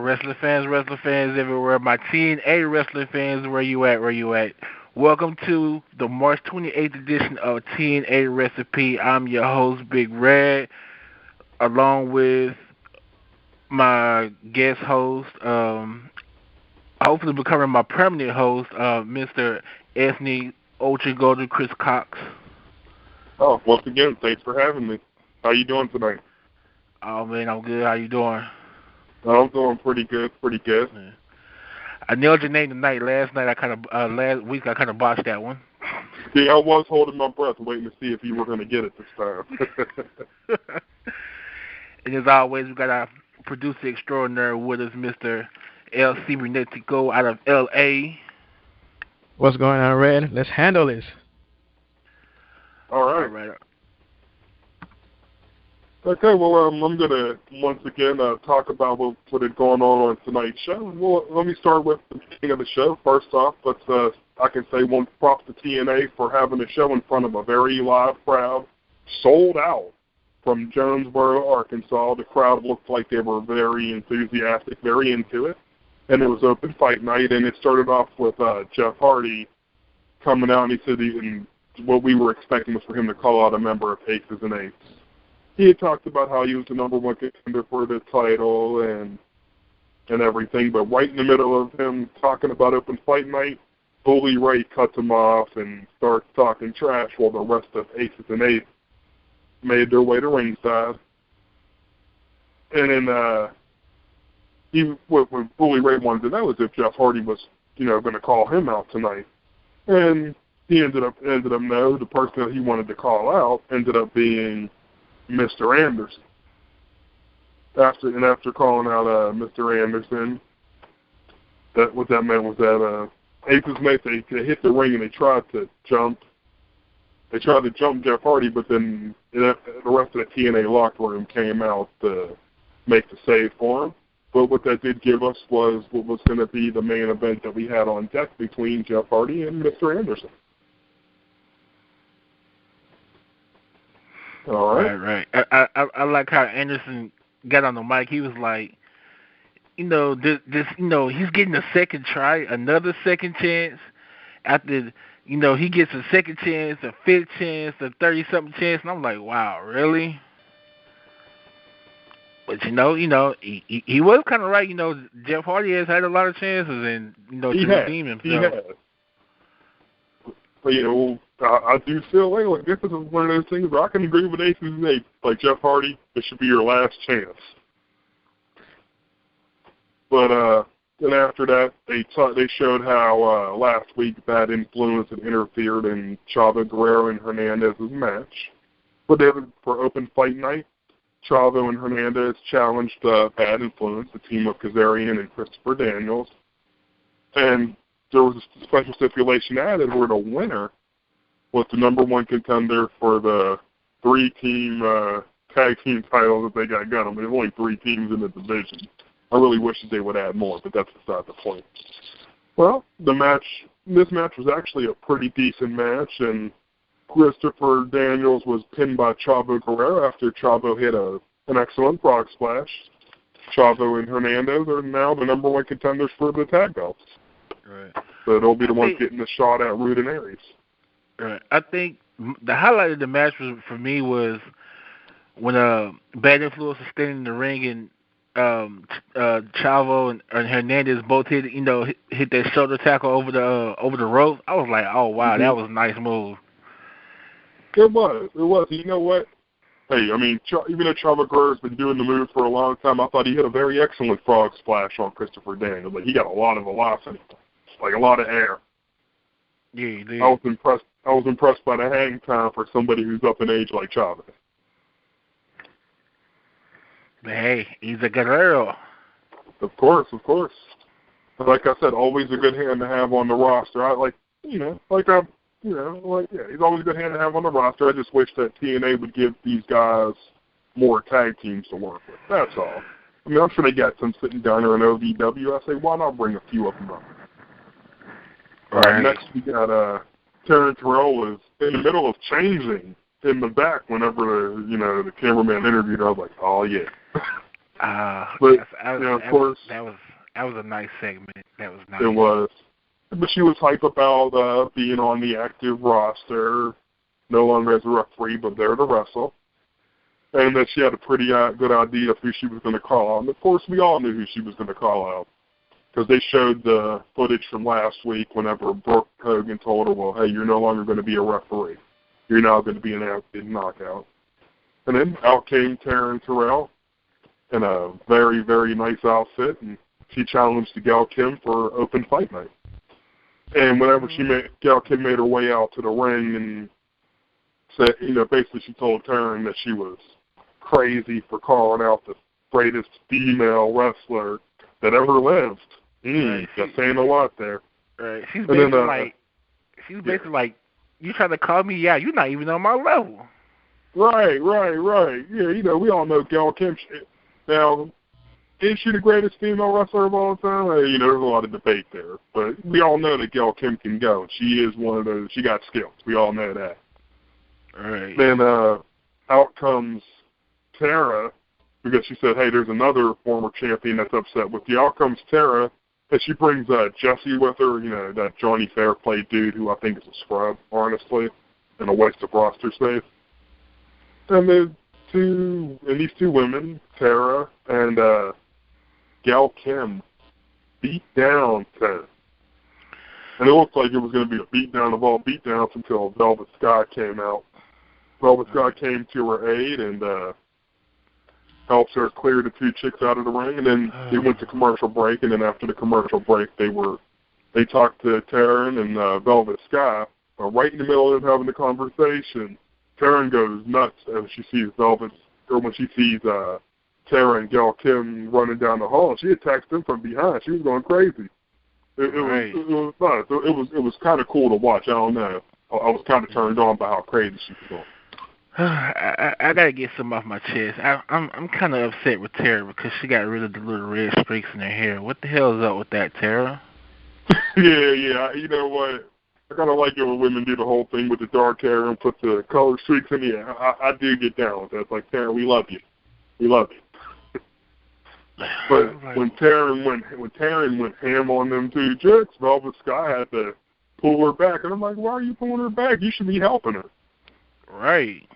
wrestling fans everywhere. My TNA wrestling fans, where you at? Welcome to the March 28th edition of TNA Recipe. I'm your host, Big Red, along with my guest host, hopefully becoming my permanent host, Mr. Ethnic Ultra Golden Chris Cox. Oh, once again, thanks for having me. How you doing tonight? Oh man, I'm good. How you doing? I'm doing pretty good. Yeah. I nailed your name tonight. Last last week I kind of botched that one. Yeah, I was holding my breath, waiting to see if you were going to get it this time. And as always, we got our producer extraordinary with us, Mr. EL.CIBERNETICO out of LA. What's going on, Red? Let's handle this. All right. Okay, well, I'm going to once again talk about what is going on tonight's show. Well, let me start with the beginning of the show. First off, I can say one props to TNA for having a show in front of a very live crowd, sold out from Jonesboro, Arkansas. The crowd looked like they were very enthusiastic, very into it, and it was open fight night. And it started off with Jeff Hardy coming out, and he said what we were expecting was for him to call out a member of Aces and Eights. He had talked about how he was the number one contender for the title and everything, but right in the middle of him talking about open fight night, Bully Ray cuts him off and starts talking trash while the rest of Aces and Eights made their way to ringside. And then what Bully Ray wanted to know is if Jeff Hardy was, going to call him out tonight. And he ended up no, the person that he wanted to call out ended up being Mr. Anderson. After calling out Mr. Anderson, what that meant was that Aces and Eights, they hit the ring and they tried to jump Jeff Hardy, but then the rest of the TNA locker room came out to make the save for him. But what that did give us was what was going to be the main event that we had on deck between Jeff Hardy and Mr. Anderson. All right. Right. I like how Anderson got on the mic. He was like, this, he's getting a second try, another second chance. After, he gets a second chance, a fifth chance, a 30-something chance, and I'm like, wow, really? But he was kind of right. Jeff Hardy has had a lot of chances, and to redeem himself. He has. But I do feel like this is one of those things where I can agree with Aces and Eights. Like Jeff Hardy, this should be your last chance. But then after that, they showed how last week Bad Influence had interfered in Chavo Guerrero and Hernandez's match. But then for open fight night, Chavo and Hernandez challenged Bad Influence, the team of Kazarian and Christopher Daniels. And there was a special stipulation added where the winner was the number one contender for the three-team tag team title that they got going. There's only 3 teams in the division. I really wish that they would add more, but that's beside the point. Well, this match was actually a pretty decent match, and Christopher Daniels was pinned by Chavo Guerrero after Chavo hit an excellent frog splash. Chavo and Hernandez are now the number one contenders for the tag belts. Right. So they'll be the ones getting the shot at Rude and Aries. Right. I think the highlight of the match for me was when Bad Influence was standing in the ring and Chavo and Hernandez both hit that shoulder tackle over the rope. I was like, oh wow, that was a nice move. It was. You know what? Hey, I mean, even though Chavo Guerrero's been doing the move for a long time, I thought he hit a very excellent frog splash on Christopher Daniels. Like, he got a lot of velocity, like a lot of air. Yeah, he did. I was impressed by the hang time for somebody who's up in age like Chavo. Hey, he's a Guerrero. Of course. But like I said, always a good hand to have on the roster. He's always a good hand to have on the roster. I just wish that TNA would give these guys more tag teams to work with. That's all. I mean, I'm sure they got some sitting down there in OVW. I say, why not bring a few of them up? Next, we got Terrence Rowe was in the middle of changing in the back whenever the cameraman interviewed her. I was like, oh yeah. But of that course, was a nice segment. That was nice. it was. But she was hype about being on the active roster, no longer as a referee, but there to wrestle. And that she had a pretty good idea of who she was going to call out. And of course, we all knew who she was going to call out. Because they showed the footage from last week whenever Brooke Hogan told her, well, hey, you're no longer going to be a referee. You're now going to be an active knockout. And then out came Taryn Terrell in a very, very nice outfit. And she challenged Gail Kim for open fight night. And whenever Gail Kim made her way out to the ring and said, basically she told Taryn that she was crazy for calling out the greatest female wrestler that ever lived. Right. That's saying a lot there. Right. She's basically like, you trying to call me out, you're not even on my level. Right. Yeah, we all know Gail Kim. Now, is she the greatest female wrestler of all time? There's a lot of debate there. But we all know that Gail Kim can go. She is one of those. She got skills. We all know that. Right. Then out comes Tara, because she said, hey, there's another former champion that's upset with you. Out comes Tara, and she brings Jesse with her, that Johnny Fairplay dude who I think is a scrub, honestly, and a waste of roster space. And these two women, Tara and Gail Kim, beat down Tara. And it looked like it was going to be a beatdown of all beatdowns until Velvet Sky came out. Velvet Sky came to her aid and helped her clear the two chicks out of the ring, and then they went to commercial break, and then after the commercial break, they talked to Taryn and Velvet Sky, right in the middle of them having the conversation. Taryn goes nuts as she sees when she sees Tara and Gail Kim running down the hall. She attacks them from behind. She was going crazy. It was nuts. It was kind of cool to watch. I don't know. I was kind of turned on by how crazy she was going. I gotta get some off my chest. I'm kind of upset with Tara because she got rid of the little red streaks in her hair. What the hell is up with that, Tara? Yeah. You know what? I kind of like it when women do the whole thing with the dark hair and put the color streaks in the hair. I do get down with that. It's like, Tara, we love you. We love you. But when Taryn went ham on them two chicks, Velvet Sky had to pull her back. And I'm like, why are you pulling her back? You should be helping her. Right.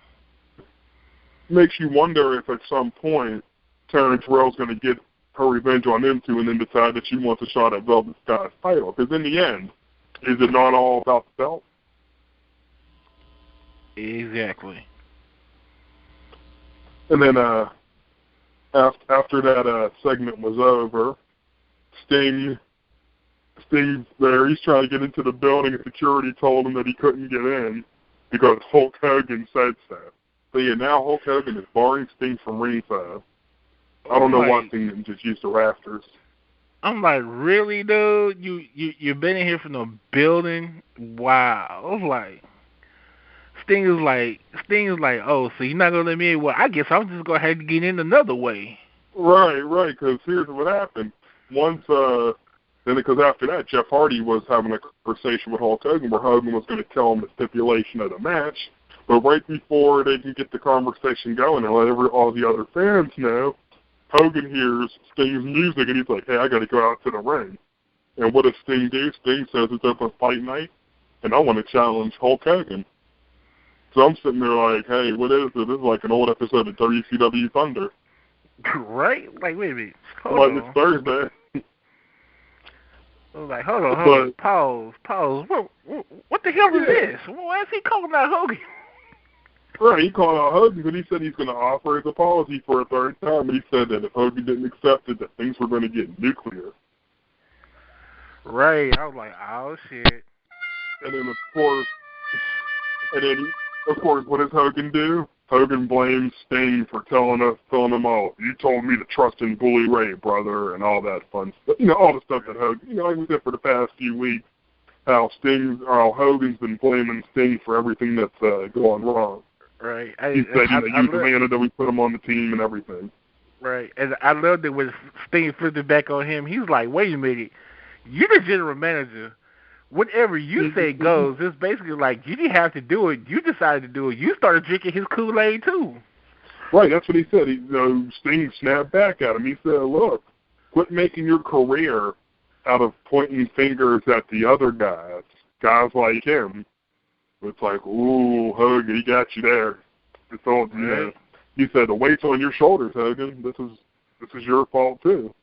Makes you wonder if at some point Taryn Terrell's going to get her revenge on them two and then decide that she wants a shot at Velvet Sky's title. Because in the end, is it not all about the belt? Exactly. And then after that segment was over, Sting's there. He's trying to get into the building, and security told him that he couldn't get in because Hulk Hogan said so. So yeah, now Hulk Hogan is barring Sting from ringside. I don't know why Sting didn't just use the rafters. I'm like, really, dude? You've been in here from the building? Wow. I was like, Sting is like, oh, so you're not gonna let me in? Well, I guess I'm just gonna have to get in another way. Right. Because here's what happened. Because after that, Jeff Hardy was having a conversation with Hulk Hogan where Hogan was going to tell him the stipulation of the match. But right before they can get the conversation going and let all the other fans know, Hogan hears Sting's music and he's like, hey, I got to go out to the ring. And what does Sting do? Sting says it's open fight night, and I want to challenge Hulk Hogan. So I'm sitting there like, hey, what is this? This is like an old episode of WCW Thunder. Right? Like, wait a minute. It's Thursday. I was like, hold on. Pause. What the hell is this? Why is he calling out Hogan? Right, he called out Hogan because he said he's going to offer his apology for a third time, and he said that if Hogan didn't accept it, that things were going to get nuclear. Right, I was like, oh shit. And then of course, what does Hogan do? Hogan blames Sting for telling him, oh, you told me to trust in Bully Ray, brother, and all that fun stuff. All the stuff that Hogan, like we said for the past few weeks, how Hogan's been blaming Sting for everything that's going wrong. Right. He said he was demanded that we put him on the team and everything. Right. And I loved it when Sting flipped it back on him. He was like, wait a minute, you're the general manager. Whatever you say goes. It's basically like you didn't have to do it. You decided to do it. You started drinking his Kool-Aid too. Right, that's what he said. Sting snapped back at him. He said, look, quit making your career out of pointing fingers at the other guys like him. It's like, ooh, Hogan, he got you there. It's all, he said, the weight's on your shoulders, Hogan. This is your fault, too.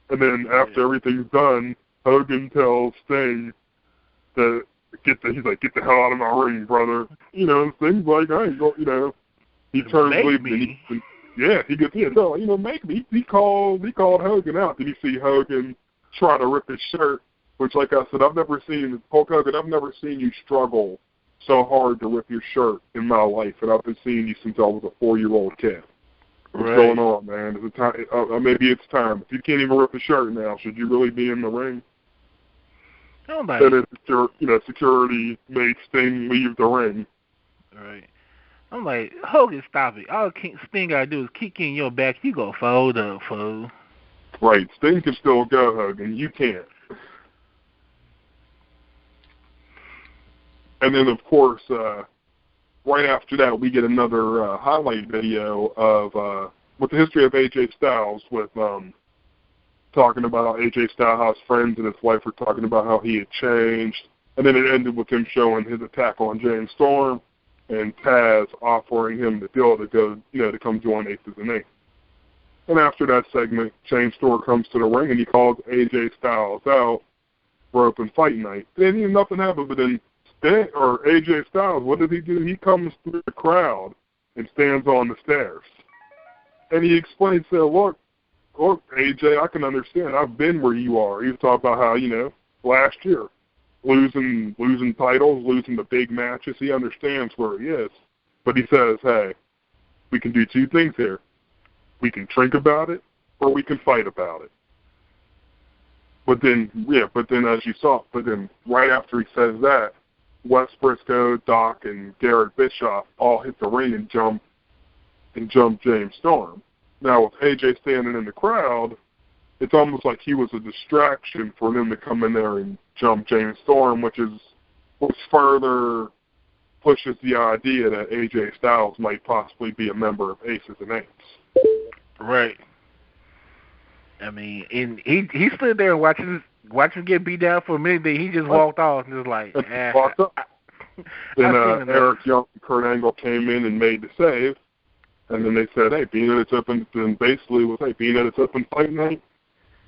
And then after everything's done, Hogan tells Sting that, he's like, get the hell out of my ring, brother. Sting's like, I ain't go, he turns to leave me. He gets make me. He called Hogan out. Did you see Hogan try to rip his shirt? Which, like I said, Hulk Hogan, I've never seen you struggle so hard to rip your shirt in my life, and I've been seeing you since I was a 4-year-old kid. What's going on, man? Is it time? Maybe it's time. If you can't even rip a shirt now, should you really be in the ring? And then security made Sting leave the ring. Right. I'm like, Hogan, stop it. All Sting got to do is kick in your back. You go fold up, fool. Right. Sting can still go, Hogan. You can't. And then, of course, right after that, we get another highlight video of with the history of AJ Styles, with talking about how AJ Styles' friends and his wife were talking about how he had changed. And then it ended with him showing his attack on James Storm, and Taz offering him the deal to go, to come join Aces and Eights. And after that segment, James Storm comes to the ring and he calls AJ Styles out for open fight night. Then nothing happened, but then AJ Styles, what does he do? He comes through the crowd and stands on the stairs. And he explains, look, AJ, I can understand. I've been where you are. He was talking about how, last year, losing titles, losing the big matches. He understands where he is. But he says, hey, we can do two things here. We can drink about it, or we can fight about it. But then as you saw, right after he says that, Wes Briscoe, Doc, and Garrett Bischoff all hit the ring and jump James Storm. Now, with AJ standing in the crowd, it's almost like he was a distraction for them to come in there and jump James Storm, which further pushes the idea that AJ Styles might possibly be a member of Aces and Eights. Right. I mean, and he stood there and watched him get beat down for a minute. Then he just walked off and was like, walked up. Then Eric Young and Kurt Angle came in and made the save. And then they said, hey, being that it's open fight night,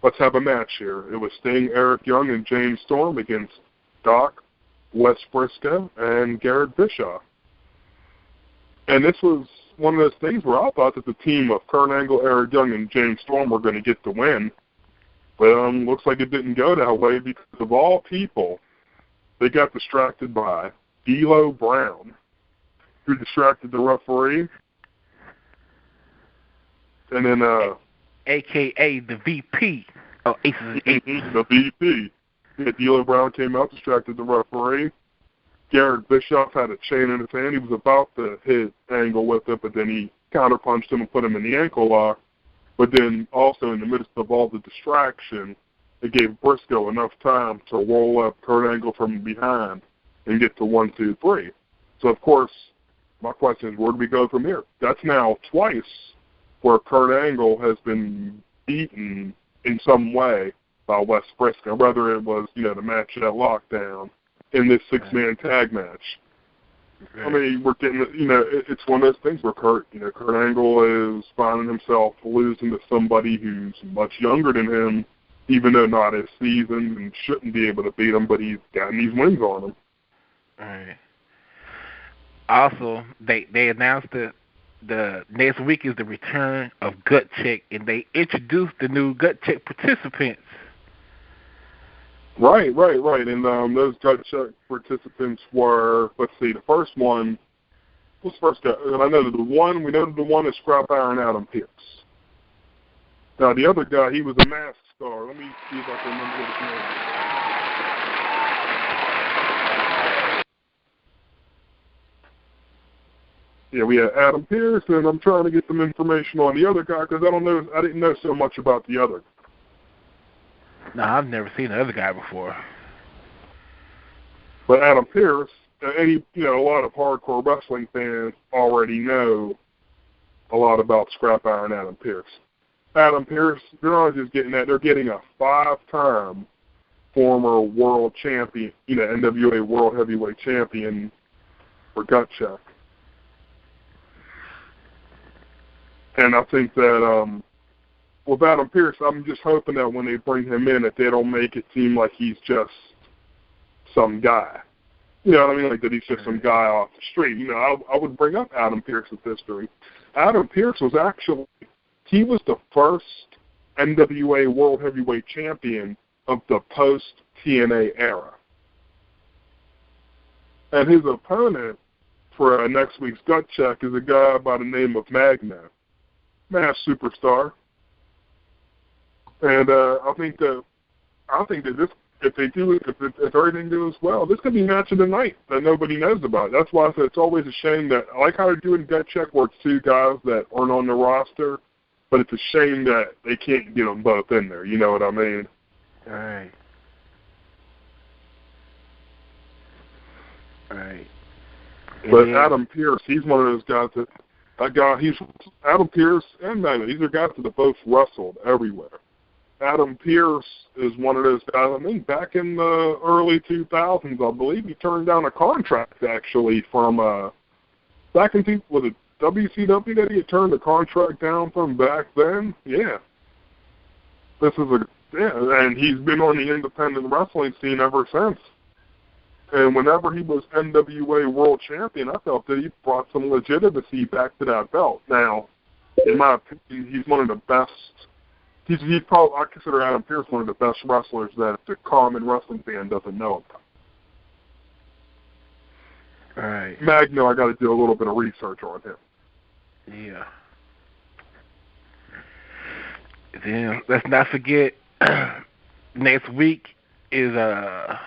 let's have a match here. It was Sting, Eric Young, and James Storm against Doc, Wes Briscoe, and Garrett Bischoff. And this was one of those things where I thought that the team of Kurt Angle, Eric Young, and James Storm were going to get the win. But looks like it didn't go that way because, of all people, they got distracted by D'Lo Brown, who distracted the referee. And then a.k.a. the VP of Aces and Eights. The VP. Yeah, D'Lo Brown came out, distracted the referee. Garrett Bischoff had a chain in his hand. He was about to hit Angle with it, but then he counterpunched him and put him in the ankle lock. But then also in the midst of all the distraction, it gave Briscoe enough time to roll up Kurt Angle from behind and get to 1, 2, 3. So, of course, my question is, where do we go from here? That's now twice where Kurt Angle has been beaten in some way by Wes Briscoe, whether it was, the match at Lockdown in this 6-man tag match. Right. I mean, we're getting, it's one of those things where Kurt Angle is finding himself losing to somebody who's much younger than him, even though not as seasoned and shouldn't be able to beat him, but he's gotten these wins on him. All right. Also, they announced the next week is the return of Gut Check, and they introduced the new Gut Check participants. Right. And those Gut Check participants were, let's see, the first one, what's the first guy? And I know that the one is Scrap Iron Adam Pearce. Now, the other guy, he was a masked star. Let me see if I can remember his name. Yeah, we had Adam Pearce, and I'm trying to get some information on the other guy because I didn't know so much about the other. No, I've never seen the other guy before. But Adam Pearce, a lot of hardcore wrestling fans already know a lot about Scrap Iron Adam Pearce. Adam Pearce, they're not just getting that; they're getting a 5-time former world champion, NWA World Heavyweight Champion for gut check. And I think that with Adam Pearce, I'm just hoping that when they bring him in, that they don't make it seem like he's just some guy. You know what I mean? Like that he's just some guy off the street. I would bring up Adam Pearce's history. Adam Pearce was he was the first NWA World Heavyweight Champion of the post-TNA era. And his opponent for next week's gut check is a guy by the name of Magno. Mass superstar. And I think that this, if everything goes well, this could be match of the night that nobody knows about. That's why I said it's always a shame that I like how they're doing gut check where it's two guys that aren't on the roster, but it's a shame that they can't get them both in there. You know what I mean? All right. But Adam Pearce, he's one of those guys Adam Pearce and Magno, these are guys that have both wrestled everywhere. Adam Pearce is one of those guys, I think back in the early 2000s, I believe he turned down a contract actually from, back in, was it WCW that he had turned the contract down from back then? Yeah. And he's been on the independent wrestling scene ever since. And whenever he was NWA World Champion, I felt that he brought some legitimacy back to that belt. Now, in my opinion, he's one of the best. I consider Adam Pearce one of the best wrestlers that the common wrestling fan doesn't know about. All right. Magno, I got to do a little bit of research on him. Yeah. Then let's not forget, next week is the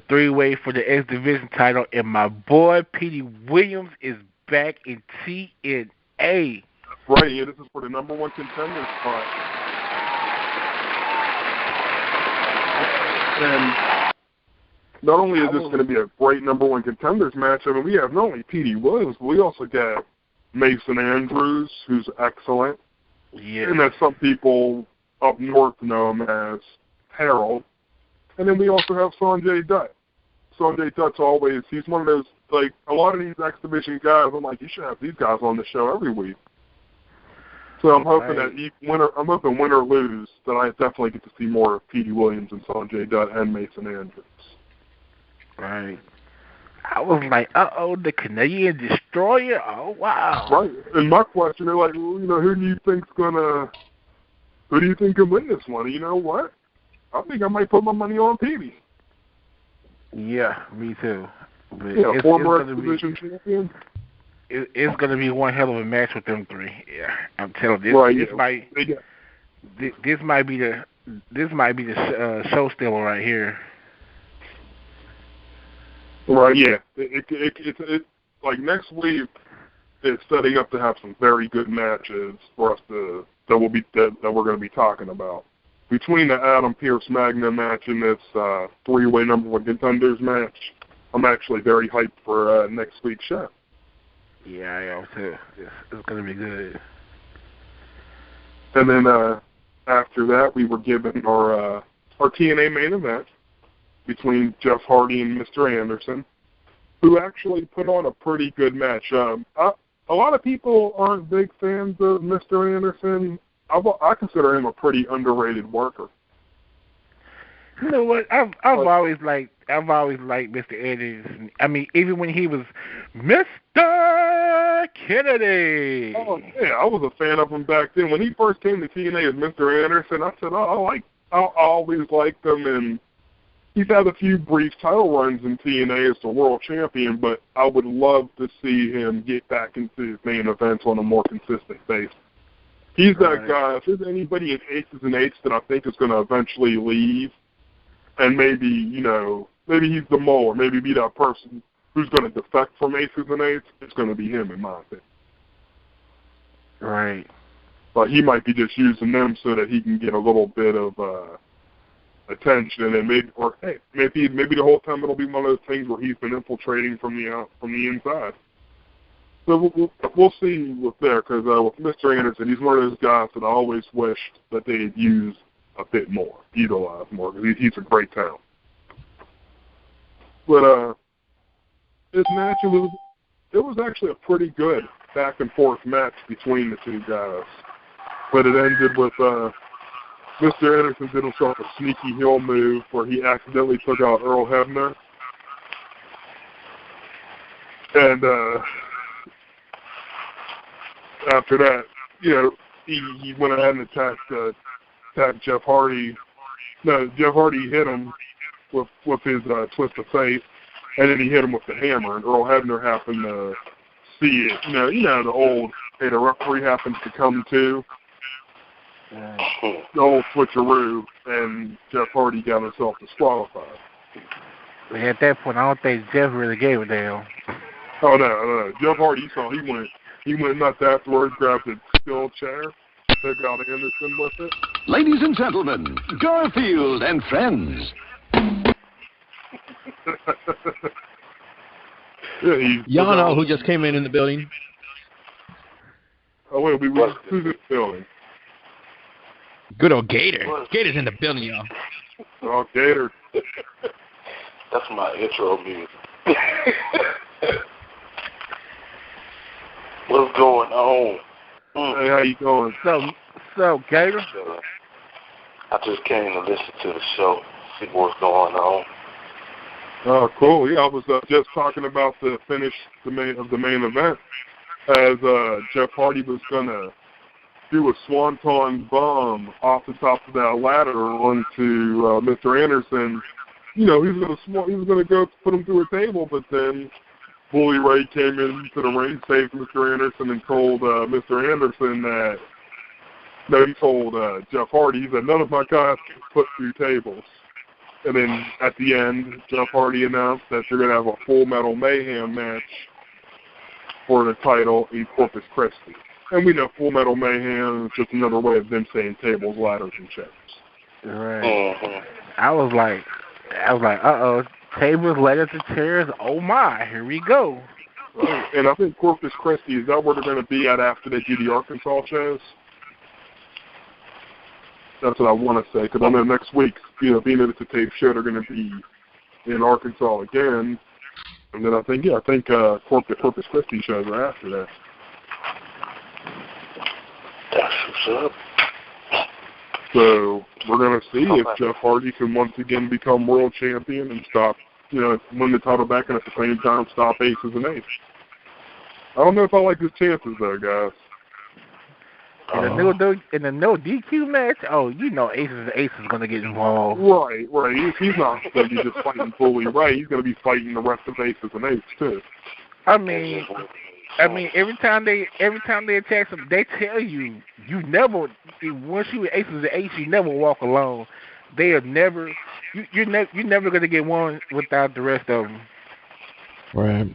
3-way for the X Division title, and my boy Petey Williams is back in TNA. Right, yeah, this is for the number 1 contender spot. And not only is this going to be a great number 1 contenders match, I mean, we have not only Petey Williams, but we also got Mason Andrews, who's excellent. Yeah. And that some people up north know him as Harold. And then we also have Sanjay Dutt. Sanjay Dutt's he's one of those, like, a lot of these X Division guys, I'm like, you should have these guys on the show every week. So I'm hoping that win or lose, that I definitely get to see more of Petey Williams and Sanjay Dutt and Mason Andrews. Right. I was like, the Canadian Destroyer? Oh, wow. Right. And my question is, like, well, who do you think can win this one? You know what? I think I might put my money on Petey. Yeah, me too. But yeah, former X Division champion. It's going to be one hell of a match with them three. Yeah, I'm telling you, this might be the show stealer right here. Right. Yeah. It's like next week. It's setting up to have some very good matches for us that we're going to be talking about. Between the Adam Pearce Magna match and this 3-way number 1 contenders match, I'm actually very hyped for next week's show. Yeah, I am too. It's going to be good. And then after that, we were given our TNA main event between Jeff Hardy and Mr. Anderson, who actually put on a pretty good match. A lot of people aren't big fans of Mr. Anderson. I consider him a pretty underrated worker. You know what? I've always liked Mr. Anderson. I mean, even when he was Mr. Kennedy. Oh yeah, I was a fan of him back then. When he first came to TNA as Mr. Anderson, I said, I always liked him, and he's had a few brief title runs in TNA as the world champion, but I would love to see him get back into main events on a more consistent basis. He's that guy. If there's anybody in Aces and Eights that I think is going to eventually leave, and maybe he's the mole, or maybe be that person who's going to defect from Aces and Eights, it's going to be him, in my opinion. Right. But he might be just using them so that he can get a little bit of attention, and maybe the whole time it'll be one of those things where he's been infiltrating from the inside. So we'll see with there, because with Mr. Anderson, he's one of those guys that I always wished that they had used a bit more, utilized more, because he's a great talent. But this match, it was actually a pretty good back and forth match between the two guys. But it ended with Mr. Anderson did himself a sneaky heel move where he accidentally took out Earl Hebner. And after that, he went ahead and attacked Jeff Hardy. No, Jeff Hardy hit him with his twist of fate, and then he hit him with the hammer. And Earl Hebner happened to see it. The old, hey, the referee happens to come too. The old switcheroo, and Jeff Hardy got himself disqualified. At that point, I don't think Jeff really gave a damn. Oh no! Jeff Hardy he went nuts afterwards, grabbed a steel chair, took out Anderson with it. Ladies and gentlemen, Garfield and friends. Y'all know who just came in the building? Oh wait, who's this building? Good old Gator. Gator's in the building, y'all. Oh, Gator. That's my intro music. What's going on? Hey, how you going? So Gator? I just came to listen to the show, see what's going on. Oh, cool. Yeah, I was just talking about the finish of the main event as Jeff Hardy was going to do a swanton bomb off the top of that ladder onto Mr. Anderson. He was going to go put him through a table, but then Bully Ray came into the ring, saved Mr. Anderson, and told Mr. Anderson that, no, he told Jeff Hardy, he said, none of my guys can put through tables. And then at the end, Jeff Hardy announced that they're going to have a Full Metal Mayhem match for the title in Corpus Christi. And we know Full Metal Mayhem is just another way of them saying tables, ladders, and chairs. Right. Mm-hmm. I was like, uh-oh, tables, ladders, and chairs. Oh my, here we go. And I think Corpus Christi, is that where they're going to be at after they do the Arkansas shows? That's what I want to say, because I know next week, being that it's a tape show, they're going to be in Arkansas again. And then I think Corpus Christi shows are after that. That's what's up. So we're going to see if Jeff Hardy can once again become world champion and stop, win the title back and at the same time stop Aces and Aces. I don't know if I like his chances though, guys. In the no DQ match, Aces is going to get involved. Right. He's not going to be just fighting Bully Ray. He's going to be fighting the rest of Aces and Aces too. I mean, every time they attack them, they tell you never. Once you Aces and Aces, you never walk alone. They are never. You're never going to get one without the rest of them. Right.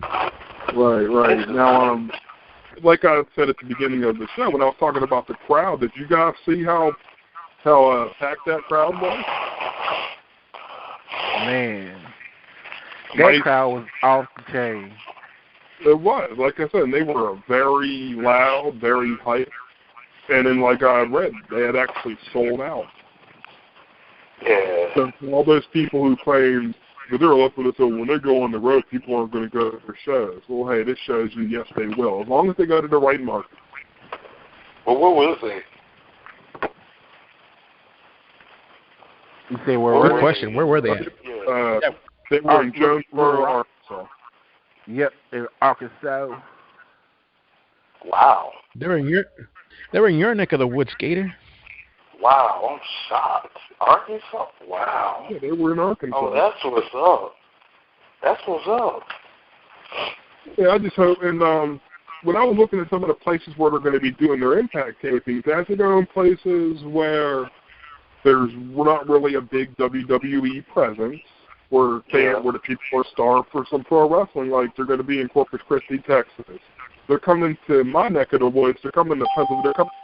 Now, like I said at the beginning of the show, when I was talking about the crowd, did you guys see how packed that crowd was? Man, that crowd was off the chain. It was. Like I said, they were very loud, very hyped. And then, like I read, they had actually sold out. Yeah. So all those people who claimed that they're looking at, so when they go on the road, people aren't going to go to their shows. Well, hey, this shows you, yes, they will, as long as they go to the right market. Well, what was it? You say where? Good question. Where were they at? They were in Jonesboro, Arkansas. Yep, in Arkansas. Wow. They were in your neck of the woods, Gator. Wow, I'm shocked. Arkansas? Wow. Yeah, they were in Arkansas. Oh, that's what's up. Yeah, I just hope, and when I was looking at some of the places where they're going to be doing their Impact tapings, I think they're in places where there's not really a big WWE presence, where the people are starved for some pro wrestling, like they're going to be in Corpus Christi, Texas. They're coming to my neck of the woods. They're coming to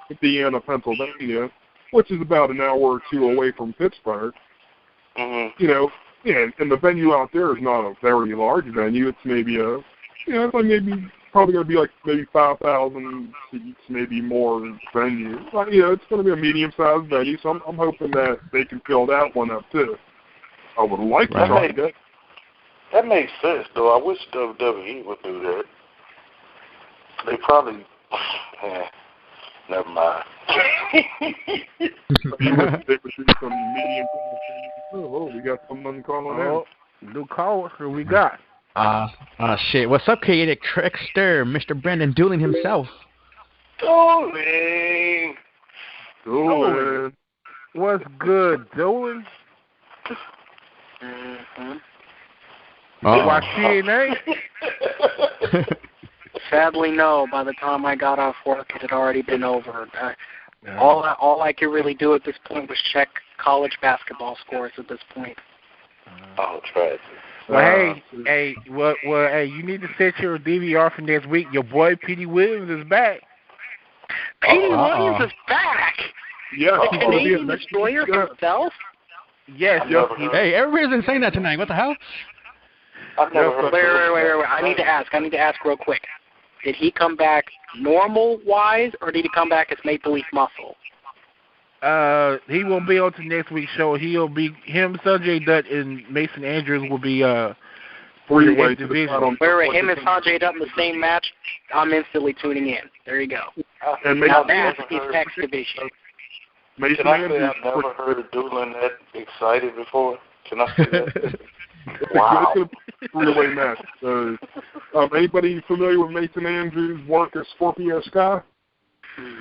Indiana, Pennsylvania, which is about an hour or two away from Pittsburgh. Mm-hmm. And the venue out there is not a very large venue. It's maybe it's like maybe probably going to be like maybe 5,000 seats, maybe more venue. But, it's going to be a medium-sized venue, so I'm hoping that they can fill that one up too. I would like to try that. That makes sense, though. I wish WWE would do that. They probably... never mind. They would do some medium. Oh, we got someone calling in. New call. Who we got? Shit. What's up, creative trickster, Mr. Brandon Doolin himself? Doolin. What's good, Doolin? Watch TNA? Sadly, no. By the time I got off work, it had already been over. All I could really do at this point was check college basketball scores at this point. Oh, tragic. Well, hey, you need to set your DVR for next week. Your boy Petey Williams is back. Petey Williams is back. Yeah, the Canadian destroyer himself. Yes. Hey, everybody's been saying that tonight. What the hell? I've never heard. Wait. I need to ask real quick. Did he come back normal-wise, or did he come back as Maple Leaf Muscle? He won't be on to next week's show. He'll be him, Sanjay Dutt, and Mason Andrews will be three-way division. Where him and Sanjay Dutt in the same match, I'm instantly tuning in. There you go. And now that's his X division. Can I say I've never heard of Doolin that excited before? Can I say that? Wow. It's a three-way match. Anybody familiar with Mason Andrews' work at Scorpio Sky?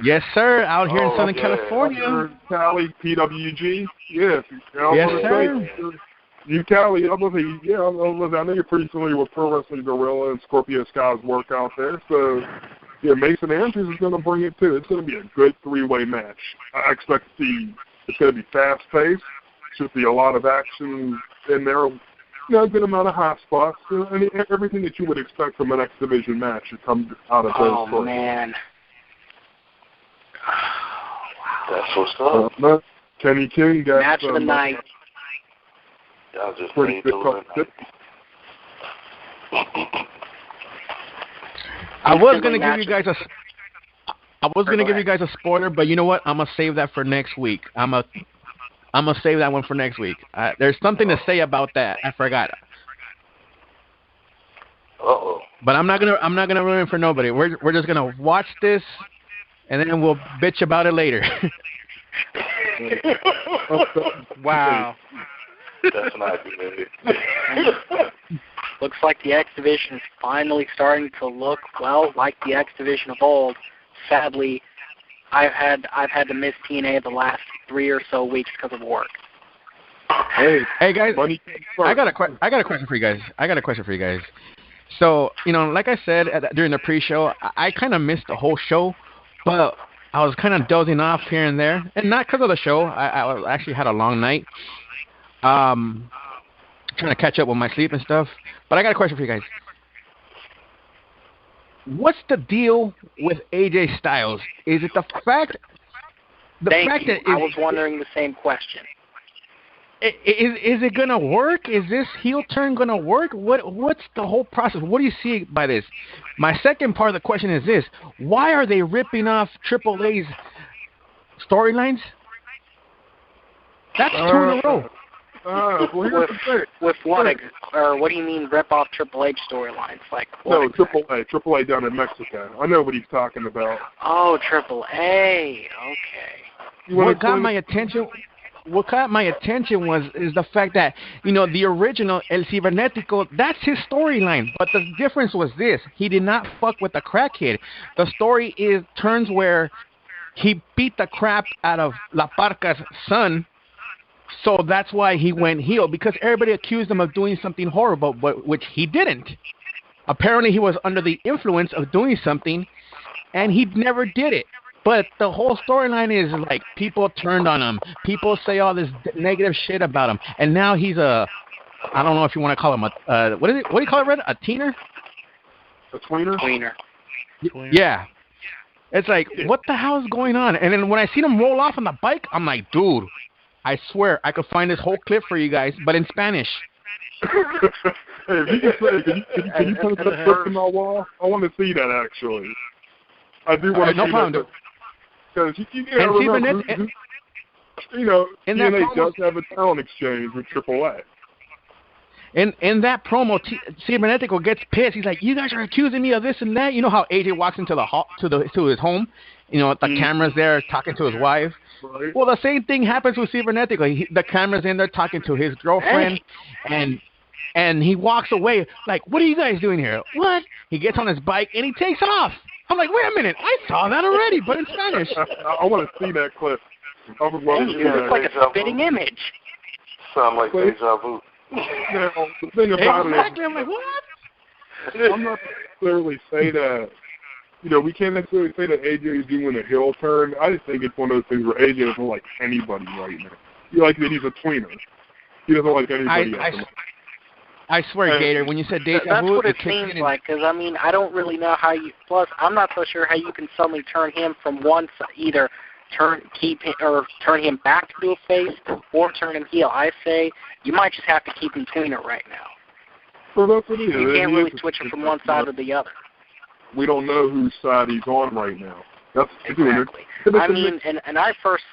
Yes, sir. Out here in Southern California. Cali, PWG. Yes. Yes, sir. You, Cali, I know you're pretty familiar with Pro Wrestling Gorilla and Scorpio Sky's work out there. So, yeah, Mason Andrews is going to bring it too. It's going to be a good three-way match. I expect to see it's going to be fast-paced. Should be a lot of action in there. A good amount of hot spots. Everything that you would expect from an X Division match should come out of those stories. Oh, man. That's what's up. Kenny King got match of the night. Y'all just pretty made good. I was gonna give you guys a spoiler, but you know what? I'm gonna save that for next week. I'm gonna save that one for next week. There's something to say about that. I forgot. Uh-oh. But I'm not gonna ruin it for nobody. We're just gonna watch this, and then we'll bitch about it later. Wow. That's not good. Looks like the X Division is finally starting to look, well, like the X Division of old. Sadly, I've had to miss TNA the last 3 or so weeks because of work. Hey guys, I got a question for you guys. So, like I said during the pre-show, I kind of missed the whole show, but I was kind of dozing off here and there, and not because of the show. I actually had a long night, trying to catch up with my sleep and stuff. But I got a question for you guys. What's the deal with AJ Styles? Is it the fact that I was wondering the same question. Is it gonna work? Is this heel turn gonna work? What's the whole process? What do you see by this? My second part of the question is this: why are they ripping off Triple A's storylines? That's 2 in a row. With what? Or what do you mean rip off Triple H storylines? Like what? No, Triple A down in Mexico. I know what he's talking about. Oh, Triple A. Okay. What got my attention is the fact that, the original El.CIBERNETICO, that's his storyline. But the difference was this. He did not fuck with the crackhead. The story turns where he beat the crap out of La Parca's son. So that's why he went heel, because everybody accused him of doing something horrible, but which he didn't. Apparently he was under the influence of doing something, and he never did it. But the whole storyline is like people turned on him. People say all this negative shit about him. And now he's I don't know if you want to call him what do you call it, Red? A teener? A tweener? Tweener. Yeah. It's like, what the hell is going on? And then when I seen him roll off on the bike, I'm like, dude, I swear I could find this whole clip for you guys, but in Spanish. Hey, if you can say, can you post that clip on my wall? I want to see that, actually. I do want to see that. Because you gotta remember, TNA does have a talent exchange with AAA. In that promo, Cibernetico gets pissed. He's like, "You guys are accusing me of this and that." You know how AJ walks into to his home, the camera's there talking to his wife. Right. Well, the same thing happens with Cibernetico. The camera's in there talking to his girlfriend, and he walks away like, "What are you guys doing here?" What? He gets on his bike and he takes off. I'm like, "Wait a minute, I saw that already, but in Spanish." I want to see that clip. I would love to see that. It's like a spitting image. Sound like deja vu. Now, the thing about exactly. I'm like, what? I'm not necessarily say that. We can't necessarily say that AJ is doing a heel turn. I just think it's one of those things where AJ doesn't like anybody right now. He likes that he's a tweener. He doesn't like anybody else. I swear, Gator, when you said deja vu, that's what it seems like. Because I don't really know how you. Plus, I'm not so sure how you can suddenly turn him from one side, either turn him back to a face or turn him heel. I say you might just have to keep him tweener right now. Well, that's what it is. You can't really switch him from one side to the other. We don't know whose side he's on right now. That's exactly. I mean, and I first.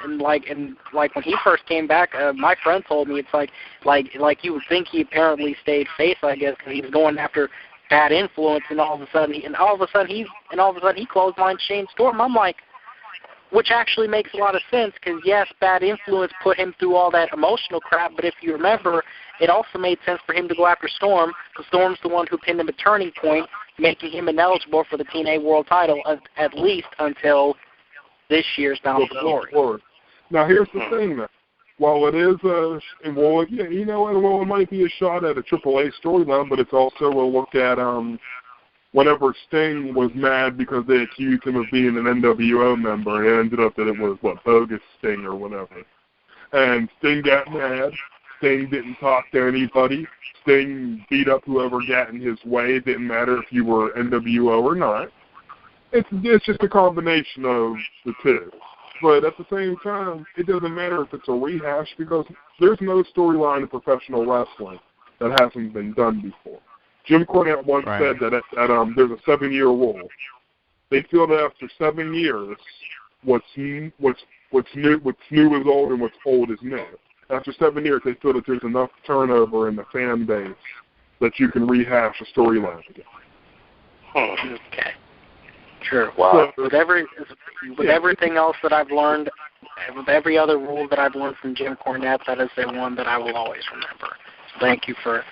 And like when he first came back, my friend told me it's like you would think he apparently stayed face, I guess, because he was going after bad influence, and all of a sudden he clotheslined Shane Storm. I'm like, which actually makes a lot of sense because yes, bad influence put him through all that emotional crap, but if you remember, it also made sense for him to go after Storm because Storm's the one who pinned him at Turning Point, making him ineligible for the TNA World Title at least until this year's Bound for Glory. Now, here's the thing, though. While it is it might be a shot at a AAA storyline, but it's also a look at whenever Sting was mad because they accused him of being an NWO member, and it ended up that it was, bogus Sting or whatever. And Sting got mad. Sting didn't talk to anybody. Sting beat up whoever got in his way. It didn't matter if you were NWO or not. It's just a combination of the two. But at the same time, it doesn't matter if it's a rehash because there's no storyline in professional wrestling that hasn't been done before. Jim Cornette once said that there's a 7-year rule. They feel that after 7 years, what's new is old and what's old is new. After 7 years, they feel that there's enough turnover in the fan base that you can rehash a storyline again. Okay. Sure. Wow. So, with everything else that I've learned, with every other rule that I've learned from Jim Cornette, that is the one that I will always remember. So thank you for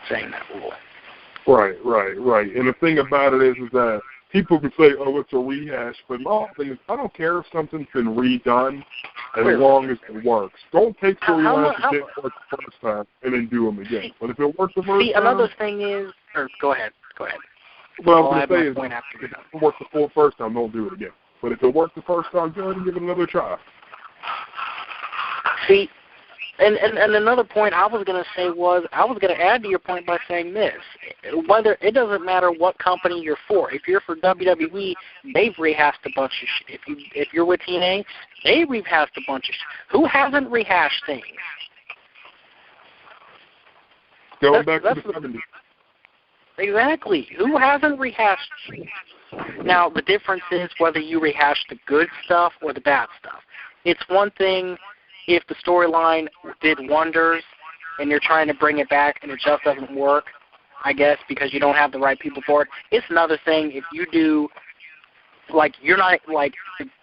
saying that rule. Right. And the thing about it is that people can say, "Oh, it's a rehash," but my thing is, I don't care if something's been redone as long as it works. Don't take storylines that didn't work the first time and then do them again. But if it works the first time, another thing is, go ahead. What I was going to say is, if it worked the first time, don't do it again. But if it worked the first time, go ahead and give it another try. See, and another point I was going to say was, I was going to add to your point by saying this. Whether it doesn't matter what company you're for. If you're for WWE, they've rehashed a bunch of shit. If you're with TNA, they rehashed a bunch of shit. Who hasn't rehashed things? Going back to the 70s. Exactly. Who hasn't rehashed? Now, the difference is whether you rehash the good stuff or the bad stuff. It's one thing if the storyline did wonders and you're trying to bring it back and it just doesn't work, I guess, because you don't have the right people for it. It's another thing if you do, you're not,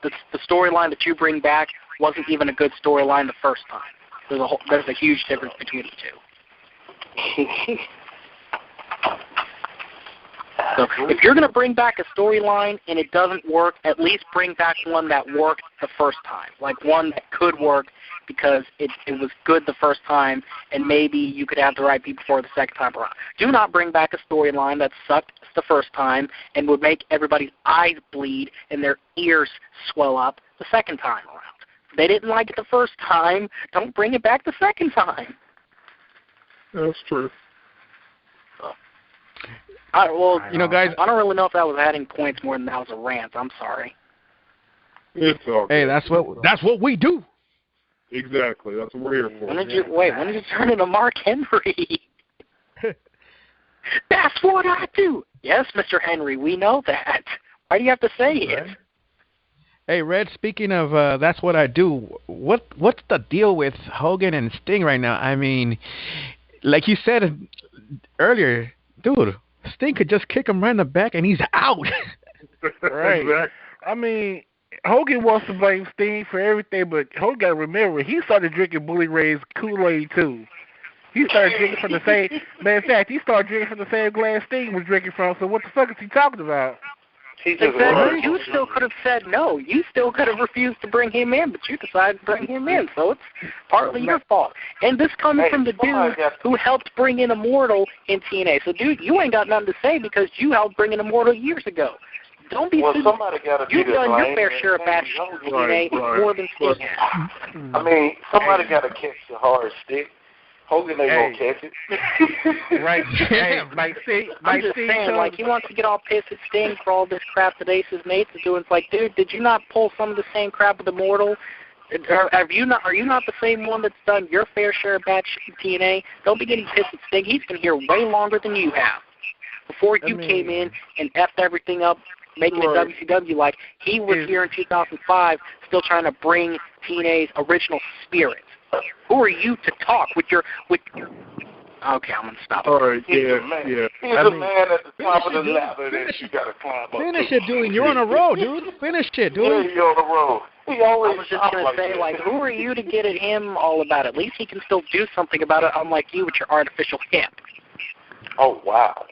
the storyline that you bring back wasn't even a good storyline the first time. There's a huge difference between the two. So if you're going to bring back a storyline and it doesn't work, at least bring back one that worked the first time, like one that could work because it was good the first time and maybe you could have the right people for the second time around. Do not bring back a storyline that sucked the first time and would make everybody's eyes bleed and their ears swell up the second time around. If they didn't like it the first time, don't bring it back the second time. That's true. Guys, I don't really know if that was adding points more than that was a rant. I'm sorry. It's all good. Hey, that's what we do. Exactly. That's what we're here for. When did you turn into Mark Henry? That's what I do. Yes, Mr. Henry, we know that. Why do you have to say it? Hey, Red, speaking of that's what I do, what's the deal with Hogan and Sting right now? I mean, like you said earlier, dude, Sting could just kick him right in the back and he's out. Right. Exactly. I mean, Hogan wants to blame Sting for everything, but Hogan got to remember, he started drinking Bully Ray's Kool-Aid, too. He started drinking from the same... Matter of fact, he started drinking from the same glass Sting was drinking from, so what the fuck is he talking about? Exactly. You still could have said no. You still could have refused to bring him in, but you decided to bring him in, so it's partly your fault. And this comes from the dude who helped bring in Immortal in TNA. So, dude, you ain't got nothing to say because you helped bring in Immortal years ago. Don't be somebody got to You've done your fair share of matches in TNA more than Sting has. I mean, somebody got to catch the hard stick. Hogan ain't gonna catch it. Right. Hey, I'm just saying, like, he wants to get all pissed at Sting for all this crap that Ace's mates is doing. It's like, dude, did you not pull some of the same crap with Immortal? Are you not the same one that's done your fair share of matches in TNA? Don't be getting pissed at Sting. He's been here way longer than you have. Before you came in and effed everything up, making it WCW like, he was here in 2005 still trying to bring TNA's original spirit. Who are you to talk with your... Okay, I'm going to stop. All right, He's a man at the top of the ladder that you got to climb up. Finish it, dude. You're on a roll, dude. Finish it, dude. Yeah, you're on the road. I was just going to say, like, who are you to get at him all about it? At least he can still do something about it, unlike you with your artificial hip. Oh, wow.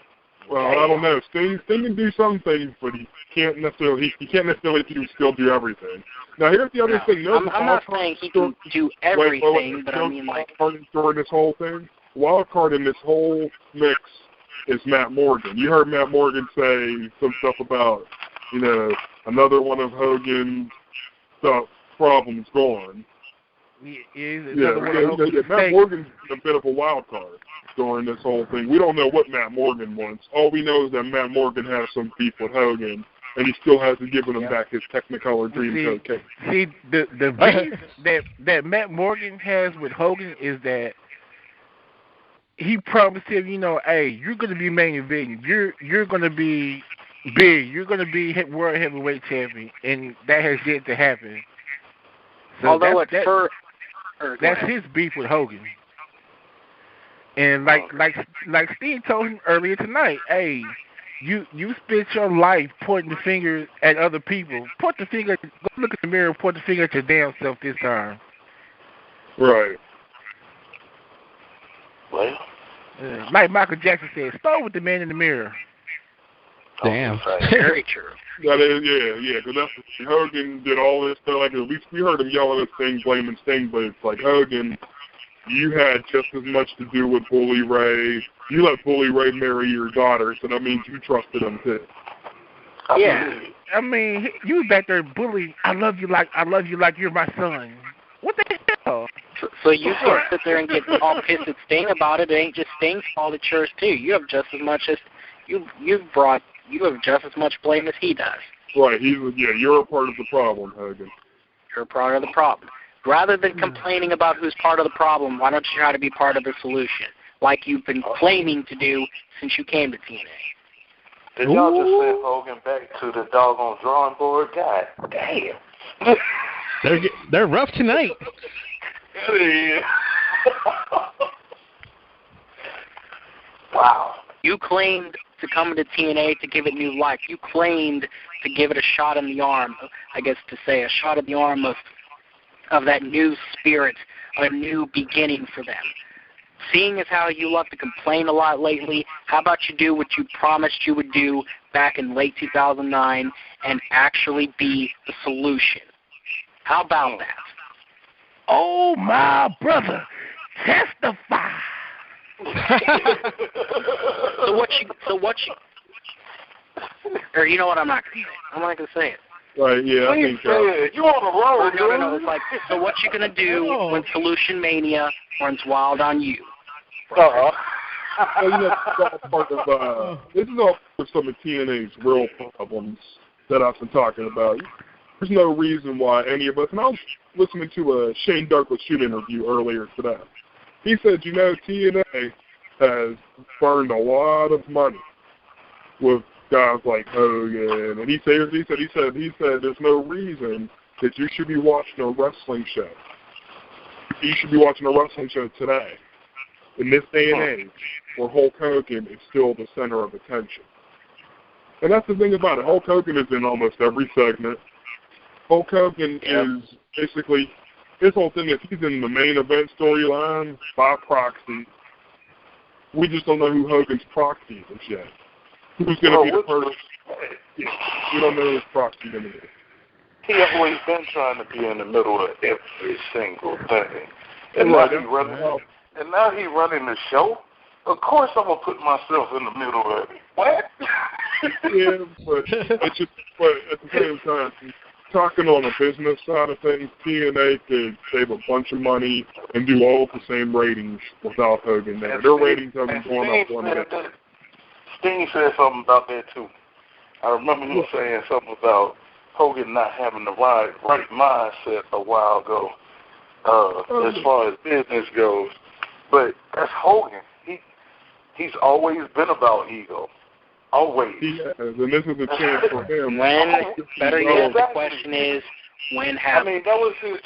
Well, I don't know. Sting can do some things, but he can't necessarily still do everything. Now, here's the other thing. I'm not saying he can do everything, but I mean, like... During this whole thing, wild card in this whole mix is Matt Morgan. You heard Matt Morgan say some stuff about, another one of Hogan's problems gone. Matt Morgan's a bit of a wild card during this whole thing. We don't know what Matt Morgan wants. All we know is that Matt Morgan has some beef with Hogan, and he still hasn't given him back his Technicolor Dreamcoat cake. See, the beef that Matt Morgan has with Hogan is that he promised him, hey, you're going to be main event. You're going to be big. You're going to be world heavyweight champion, and that has yet to happen. So although that's his beef with Hogan. And like Steve told him earlier tonight, hey, you spent your life pointing the finger at other people. Go look at the mirror and point the finger at your damn self this time. Right. Well, like Michael Jackson said, start with the man in the mirror. Damn. Very true. Because Hogan did all this stuff. Like, we heard him yelling at Sting, blaming Sting, but it's like, Hogan, you had just as much to do with Bully Ray. You let Bully Ray marry your daughter, so that means you trusted him too. Yeah. I mean, you back there, Bully. I love you like you're my son. What the hell? So you can't sit there and get all pissed at Sting about it. It ain't just Sting's fault; it's yours too. You have just as much as you have just as much blame as he does. Right. You're a part of the problem, Hogan. You're a part of the problem. Rather than complaining about who's part of the problem, why don't you try to be part of the solution, like you've been claiming to do since you came to TNA? Did y'all just send Hogan back to the doggone drawing board? God damn. They're rough tonight. Yeah. Wow. You claimed to come into TNA to give it new life. You claimed to give it a shot in the arm, I guess to say, a shot in the arm of that new spirit, a new beginning for them. Seeing as how you love to complain a lot lately, how about you do what you promised you would do back in late 2009 and actually be the solution? How about that? Oh, my brother, testify. Or you know what? I'm not going to say it. I'm not going to say it. Right, yeah, I think so. You on the road, No. It's like, so what you going to do when Solution Mania runs wild on you? Well, this is all part of some of TNA's real problems that I've been talking about. There's no reason why any of us, and I was listening to a Shane Douglas shoot interview earlier today. He said, TNA has burned a lot of money with guys like Hogan, and he said there's no reason that you should be watching a wrestling show. You should be watching a wrestling show today, in this day and age, where Hulk Hogan is still the center of attention. And that's the thing about it. Hulk Hogan is in almost every segment. Hulk Hogan is basically, his whole thing is he's in the main event storyline by proxy. We just don't know who Hogan's proxy is yet. Who's going to be the person? Yeah, we don't know who his proxy going to be. He always been trying to be in the middle of every single thing. And now he running the show. Of course I'm going to put myself in the middle of it. What? Yeah, but at the same time, talking on the business side of things, TNA could save a bunch of money and do all the same ratings without Hogan there. Their ratings have been going up one bit. Sting said something about that too. I remember him saying something about Hogan not having the right mindset a while ago, as far as business goes. But that's Hogan. He's always been about ego. Always. He has, and this is a chance for him. Better yet, the question is, when happened? I mean, that was his,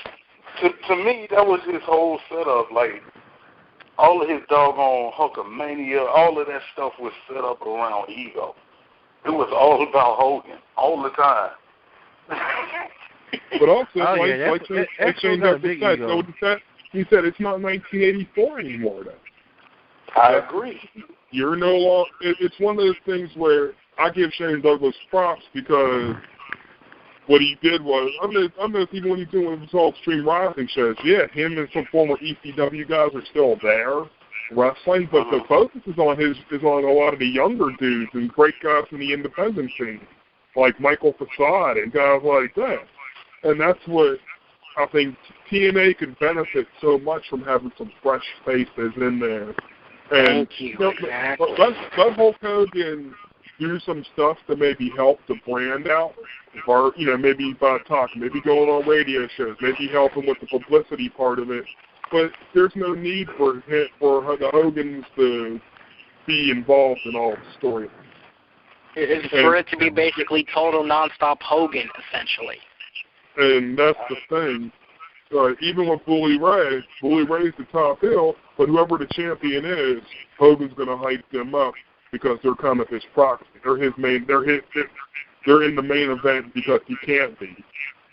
to me, that was his whole setup. Like, all of his doggone Hulkamania, all of that stuff was set up around ego. It was all about Hogan, all the time. But also, like Shane Douglas said, he said it's not 1984 anymore, though. I agree. You're no longer. It's one of those things where I give Shane Douglas props because what he did was, I know even when he's doing his all Extreme Rising shows, yeah, him and some former ECW guys are still there wrestling, but the focus is on a lot of the younger dudes and great guys in the independent scene, like Michael Facade and guys like that. And that's what I think TNA could benefit so much from having some fresh faces in there. And Thank you. Exactly. Let Hulk Hogan do some stuff to maybe help the brand out, or maybe by talking, maybe going on radio shows, maybe helping with the publicity part of it. But there's no need for the Hogans to be involved in all the storylines. For it to be basically total nonstop Hogan, essentially. And that's the thing. Even with Bully Ray's the top heel, but whoever the champion is, Hogan's going to hype them up because they're kind of his proxy. They're his main. They're in the main event because he can't be.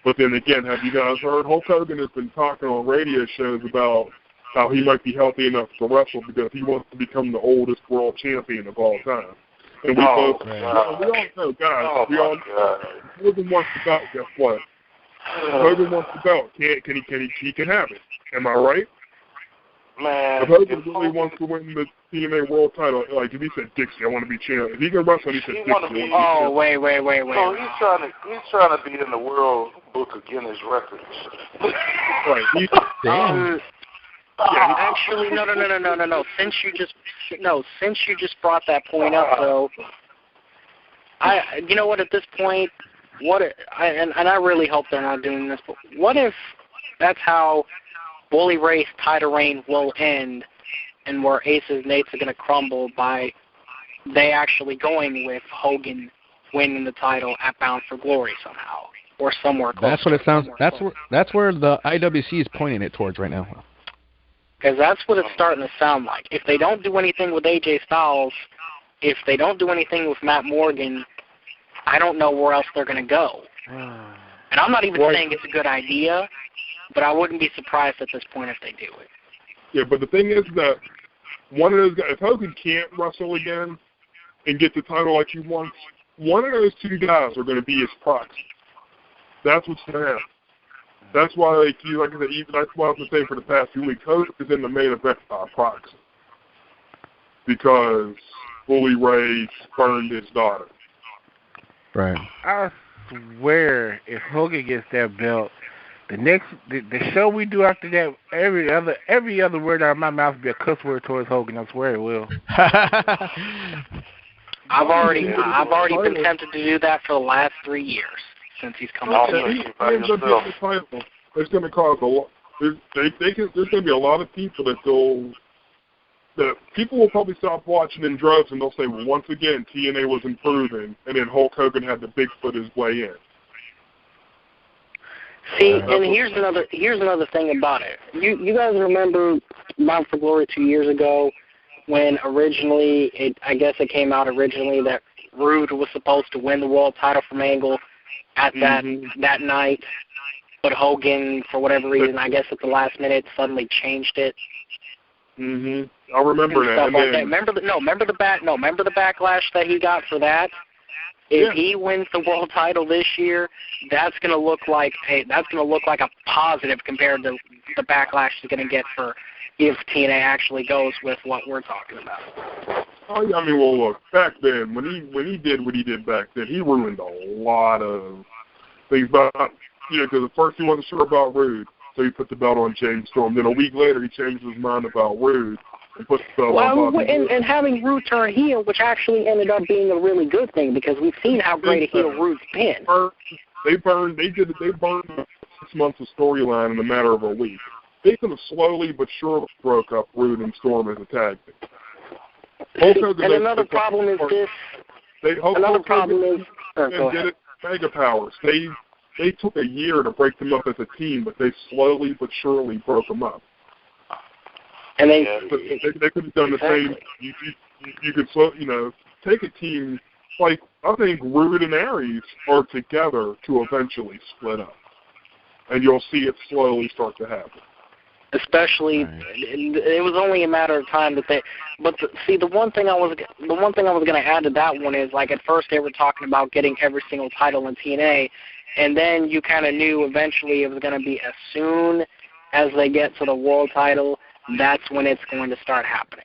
But then again, have you guys heard? Hulk Hogan has been talking on radio shows about how he might be healthy enough to wrestle because he wants to become the oldest world champion of all time. And we all know, guys. Hogan wants the belt. Guess what? Hogan wants the belt. He can have it. Am I right? Man, if Hogan really wants to win the TNA World Title, like if he said Dixie, I want to be champion. If he can wrestle, he said Dixie. Wait. So he's trying to be in the World Book of Guinness Records. Right. Actually, no. Since you just brought that point up, though, you know what? At this point, and I really hope they're not doing this, but what if that's how Bully Ray's title reign will end, and where Aces Nate's are going to crumble by they actually going with Hogan winning the title at Bound for Glory somehow, or somewhere close. That's what it sounds. That's where the IWC is pointing it towards right now. Because that's what it's starting to sound like. If they don't do anything with AJ Styles, if they don't do anything with Matt Morgan, I don't know where else they're going to go. And I'm not even saying it's a good idea, but I wouldn't be surprised at this point if they do it. Yeah, but the thing is that one of those guys, if Hogan can't wrestle again and get the title like he wants, one of those two guys are going to be his proxy. That's what's going to happen. That's why, like I said, that's why I've been saying for the past few weeks, Hogan is in the main event by proxy because Bully Ray burned his daughter. Right. I swear, if Hogan gets that belt, the show we do after that, every other word out of my mouth will be a cuss word towards Hogan. I swear it will. I've already been tempted to do that for the last 3 years since he's come out. It's going to cause a lot. There's going to be a lot of people that the people will probably stop watching in droves, and they'll say, well, once again, TNA was improving, and then Hulk Hogan had to Bigfoot his way in. See, and here's another thing about it. You guys remember Bound for Glory 2 years ago when originally, I guess it came out originally that Rude was supposed to win the world title from Angle at that night, but Hogan, for whatever reason, I guess at the last minute, suddenly changed it. I remember that. Stuff like that. Remember the backlash that he got for that? If he wins the world title this year, that's gonna look like a positive compared to the backlash he's gonna get for if TNA actually goes with what we're talking about. Oh, yeah, I mean, well, look, back then when he did what he did back then, he ruined a lot of things. About because at first he wasn't sure about Rude, so he put the belt on James Storm. Then a week later, he changed his mind about Rude. And having Rude turn heel, which actually ended up being a really good thing because we've seen how great a heel Rude's been. They burned 6 months of storyline in a matter of a week. They could have slowly but surely broke up Rude and Storm as a tag team. And another problem is this. Another problem is Mega Powers. They took a year to break them up as a team, but they slowly but surely broke them up. And they could have done the same. You could take a team like I think Rude and Aries are together to eventually split up, and you'll see it slowly start to happen. Especially, it was only a matter of time that they. But the one thing I was going to add to that one is like at first they were talking about getting every single title in TNA, and then you kind of knew eventually it was going to be as soon as they get to the world title. That's when it's going to start happening.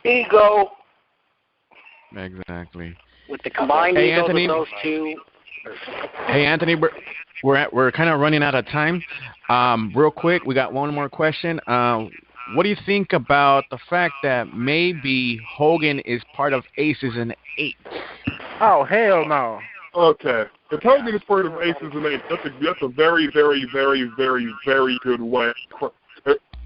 Ego. Exactly. With the combined egos Anthony, of those two. Hey, Anthony, we're kind of running out of time. Real quick, we got one more question. What do you think about the fact that maybe Hogan is part of Aces and Eights? Oh, hell no. Okay. If Hogan is part of Aces and Eights, that's a very, very, very, very, very good way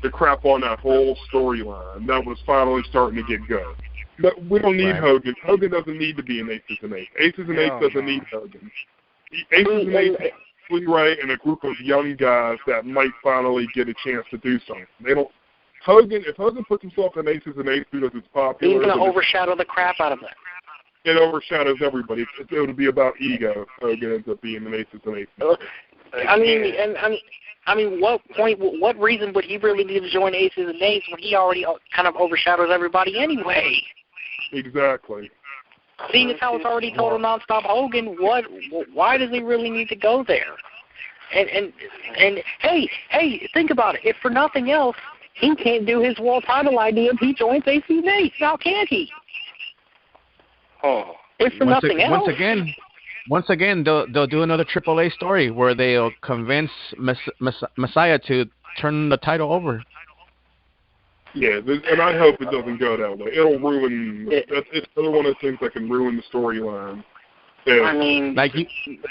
to crap on that whole storyline. That was finally starting to get good. But we don't need Hogan. Hogan doesn't need to be in Aces and Eights. Aces and Eights doesn't need Hogan. Aces and Eights is right and a group of young guys that might finally get a chance to do something. They don't. If Hogan puts himself in Aces and Eights because it's popular, he's going to overshadow the crap out of it. It overshadows everybody. It'll be about ego. Hogan ends up being in Aces and Eights. I mean, what reason would he really need to join Aces and Eights when he already kind of overshadows everybody anyway? Exactly. Seeing as how it's already total nonstop Hogan, why does he really need to go there? And hey, think about it. If for nothing else, he can't do his world title idea if he joins Aces and Eights. Now can he? Oh, if for nothing else. Once again, they'll do another AAA story where they'll convince Messiah to turn the title over. Yeah, and I hope it doesn't go that way. It'll ruin. It's another one of those things that can ruin the storyline. I mean,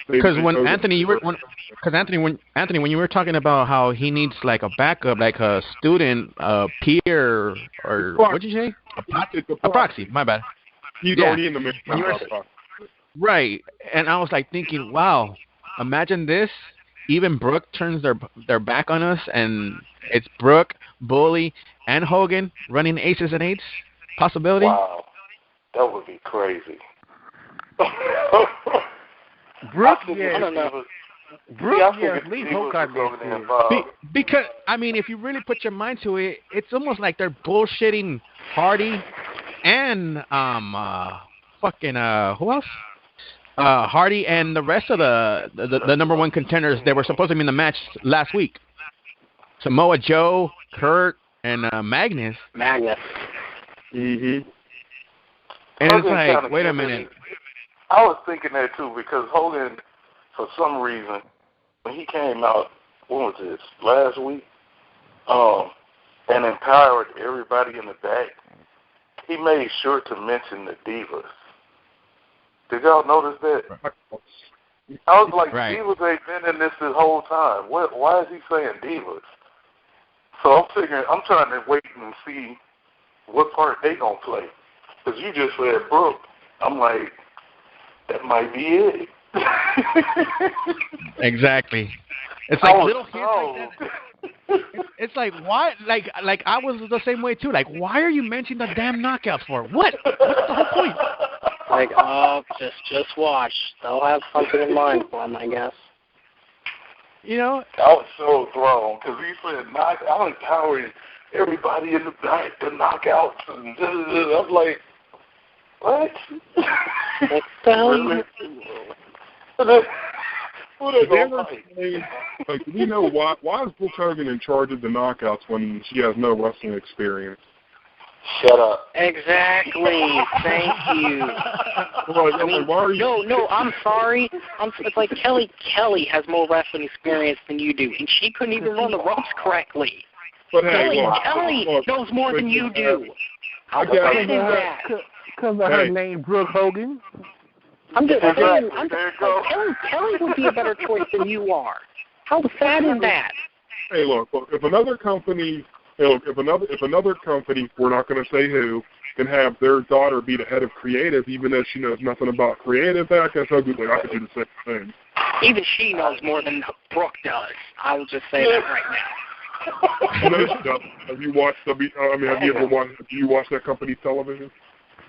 because when Anthony, when you were talking about how he needs like a backup, like a student, a peer, or what'd you say? A proxy. My bad. He's already in the mix. Right, and I was like thinking, wow, imagine this. Even Brooke turns their back on us, and it's Brooke, Bully, and Hogan running Aces and Eights. Possibility? Wow, that would be crazy. Brooke, leave Hogan because I mean, if you really put your mind to it, it's almost like they're bullshitting Hardy and who else? Hardy and the rest of the number one contenders that were supposed to be in the match last week. Samoa Joe, Kurt, and Magnus. Mm-hmm. And it's like, wait a minute. I was thinking that too because Hogan, for some reason, when he came out, when was this? Last week, and empowered everybody in the back, he made sure to mention the Divas. Did y'all notice that? I was like, Divas ain't been in this whole time. Why is he saying Divas? So I'm trying to wait and see what part they gonna play. Because you just said Brooke. I'm like, that might be it. Exactly. It's like little hints like that. It's like, why? Like I was the same way too. Like, why are you mentioning the damn knockouts for? What? What's the whole point? Like, just watch. They'll have something in mind for them, I guess. You know? I was so thrown because he said I'm empowering everybody in the back, the knockouts, and I'm like, what? What the hell? Like, do we know why is Brooke Hogan in charge of the knockouts when she has no wrestling experience? Shut up. Exactly. Thank you. I mean, no, I'm sorry. It's like Kelly has more wrestling experience than you do, and she couldn't even run the ropes correctly. But hey, Kelly knows more than you do. How bad is that? Because of her name, Brooke Hogan. I'm just saying, Kelly would be a better choice than you are. How sad is that? Hey, look, if another company, if another company, we're not going to say who, can have their daughter be the head of creative, even though she knows nothing about creative, I guess I could do the same thing. Even she knows more than Brooke does. I will just say that right now. No, she doesn't. Have you watched? Have you watched that company's television?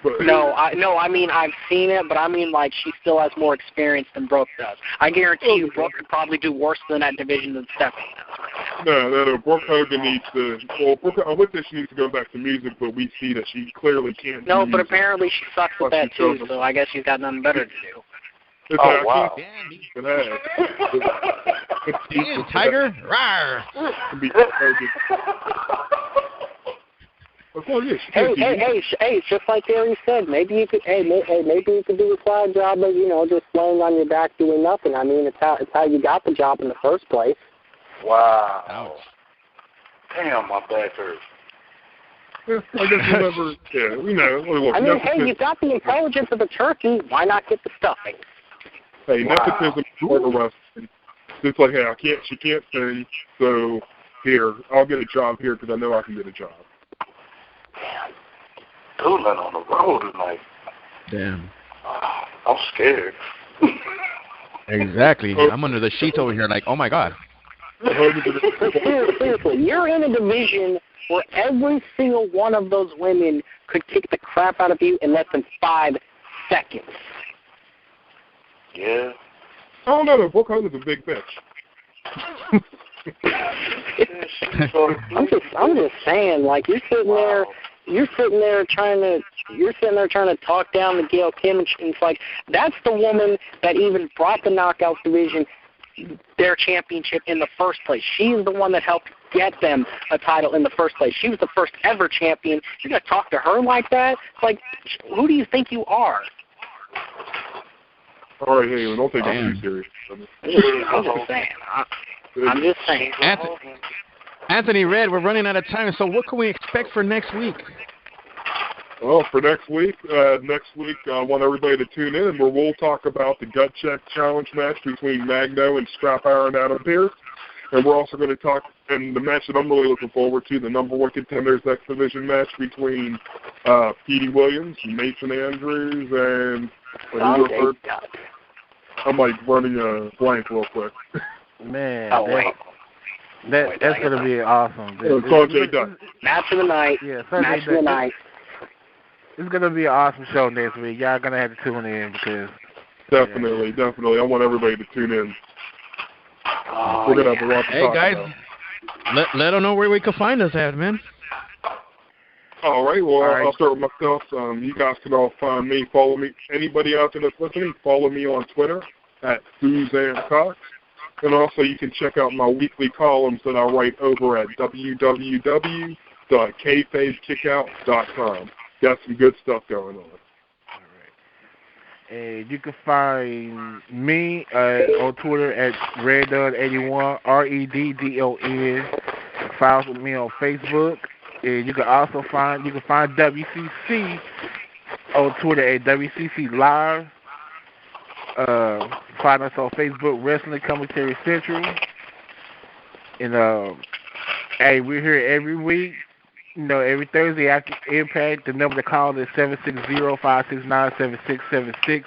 But, No, I mean, I've seen it, but I mean, like, she still has more experience than Brooke does. I guarantee you Brooke could probably do worse than that division than Stephanie does right now. No, Brooke Hogan needs to, I would say she needs to go back to music, but we see that she clearly can't No, do but music. Apparently she sucks at that, too, so I guess she's got nothing better to do. Wow. Damn, Tiger. Rawr. Hey, just like Gary said, maybe you could do a side job of, just laying on your back doing nothing. I mean, it's how you got the job in the first place. Wow. Ouch. Damn, my back hurts. I guess whenever, we know. Look, I mean, hey, you've got the intelligence of a turkey. Why not get the stuffing? Hey, nepotism is part of wrestling. It's like, hey, she can't sing, so here, I'll get a job here because I know I can get a job. Damn. Dude, on the road tonight. Damn. I'm scared. Exactly. I'm under the sheets over here like, oh, my God. Seriously, you're in a division where every single one of those women could kick the crap out of you in less than 5 seconds. Yeah. I don't know, though. Brooke Hogan's a big bitch. I'm just saying, like, you're sitting there trying to talk down to Gail Kim, and it's like, that's the woman that even brought the Knockouts division their championship in the first place. She's the one that helped get them a title in the first place. She was the first ever champion. You're going to talk to her like that? Like, who do you think you are? All right, hey, don't take it too serious. I'm just saying. Anthony Red, we're running out of time, so what can we expect for next week? Well, for next week, I want everybody to tune in where we'll talk about the Gut Check Challenge match between Magno and Strap Iron Adam Pearce. And we're also going to talk, and the match that I'm really looking forward to, the number one contenders X Division match between Petey Williams, Mason Andrews, and I'm like running a blank real quick. Man, that's going to be awesome. Match of the night. Yeah, match of the night. It's going to be an awesome show next week. Y'all going to have to tune in because... Definitely. I want everybody to tune in. We're going to have a lot to talk guys, about. let them know where we can find us at, man. All right, I'll start with myself. You guys can all find me, follow me. Anybody out there that's listening, follow me on Twitter at Suzanne Cox. And also you can check out my weekly columns that I write over at www.kfavekickout.com. Got some good stuff going on. All right. And you can find me on Twitter at Reddon81, REDDON. Follow me on Facebook. And you can also find WCC on Twitter at WCC Live. Find us on Facebook, Wrestling Commentary Central. And hey, we're here every week. No, every Thursday after Impact, the number to call is 760-569-7676.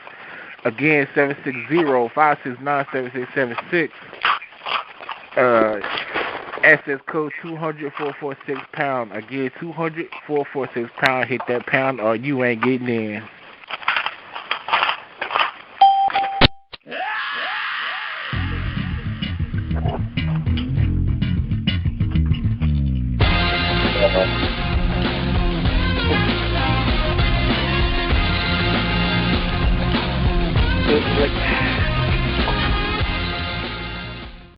Again, 760-569-7676. Access code 200-446-pound. Again, 200-446-pound. Hit that pound or you ain't getting in.